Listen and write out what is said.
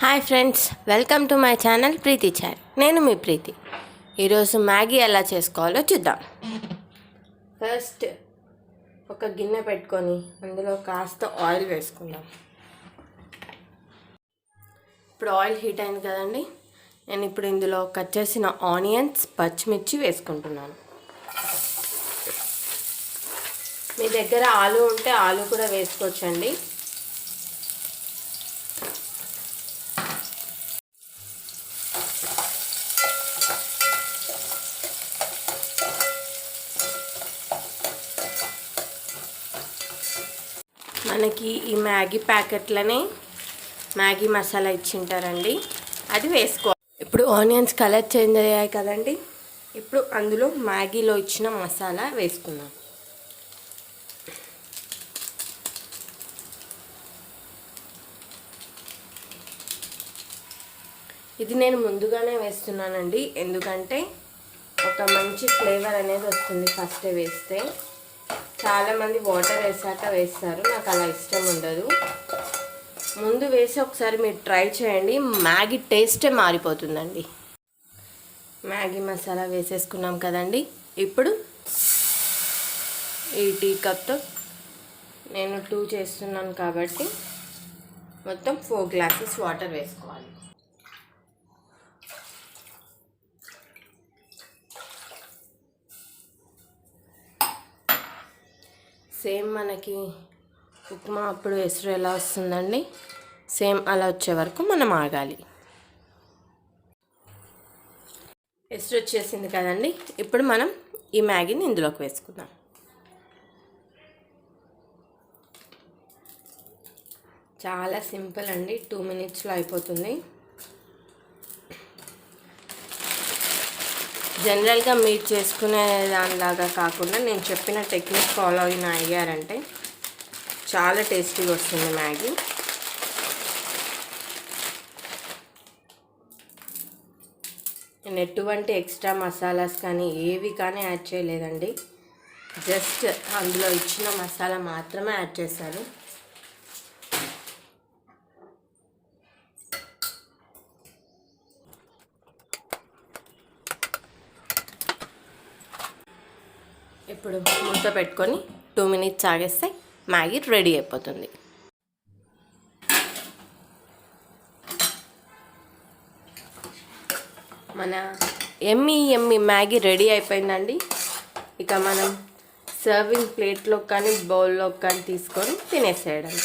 Hi friends, welcome to my channel Preethi Chai. నేను మీ ప్రీతి. ఈరోజు మ్యాగీ ఎలా చేసుకోవాలో చూద్దాం. ఫస్ట్ ఒక గిన్నె పెట్టుకొని అందులో కాస్త ఆయిల్ వేసుకుందాం. ఇప్పుడు ఆయిల్ హీట్ అయింది కదండి. నేను ఇప్పుడు ఇందులో కట్ చేసిన ఆనియన్స్, పచ్చిమిర్చి వేసుకుంటున్నాను. మీ దగ్గర ఆలు ఉంటే ఆలు కూడా వేసుకోవచ్చండి. మనకి ఈ మ్యాగీ ప్యాకెట్లనే మ్యాగీ మసాలా ఇచ్చింటారండి, అది వేసుకోవాలి. ఇప్పుడు ఆనియన్స్ కలర్ చేంజ్ అయ్యాయి కదండి. ఇప్పుడు అందులో మ్యాగీలో ఇచ్చిన మసాలా వేసుకుందాం. ఇది నేను ముందుగానే వేస్తున్నానండి, ఎందుకంటే ఒక మంచి ఫ్లేవర్ అనేది వస్తుంది ఫస్టే వేస్తే. చాలామంది వాటర్ వేసాక వేస్తారు, నాకు అలా ఇష్టం ఉండదు. ముందు వేసి ఒకసారి మీరు ట్రై చేయండి, మ్యాగీ టేస్టే మారిపోతుందండి. మ్యాగీ మసాలా వేసేసుకున్నాం కదండి. ఇప్పుడు ఈ టీ కప్తో నేను 2 చేస్తున్నాను కాబట్టి మొత్తం 4 గ్లాసెస్ వాటర్ వేసుకోవాలి. సేమ్ మనకి ఉప్మా అప్పుడు ఎసురు ఎలా వస్తుందండి, సేమ్ అలా వచ్చే వరకు మనం ఆగాలి. ఎసురు వచ్చేసింది కదండి. ఇప్పుడు మనం ఈ మ్యాగీని ఇందులోకి వేసుకుందాం. చాలా సింపుల్ అండి, 2 మినిట్స్లో అయిపోతుంది. జనరల్గా మీరు చేసుకునే దానిలాగా కాకుండా నేను చెప్పిన టెక్నిక్ ఫాలో అయ్యారంటే చాలా టేస్టీగా వస్తుంది మ్యాగీ. నేను ఎటువంటి ఎక్స్ట్రా మసాలాస్ కానీ ఏవి కానీ యాడ్ చేయలేదండి, జస్ట్ అందులో ఇచ్చిన మసాలా మాత్రమే యాడ్ చేశాను. ఇప్పుడు మూత పెట్టుకొని 2 మినిట్స్ ఆగేస్తే మ్యాగీ రెడీ అయిపోతుంది. మన ఎమ్మి మ్యాగీ రెడీ అయిపోయిందండి. ఇక మనం సర్వింగ్ ప్లేట్లో కానీ బౌల్లో కానీ తీసుకొని తినేసేయడం.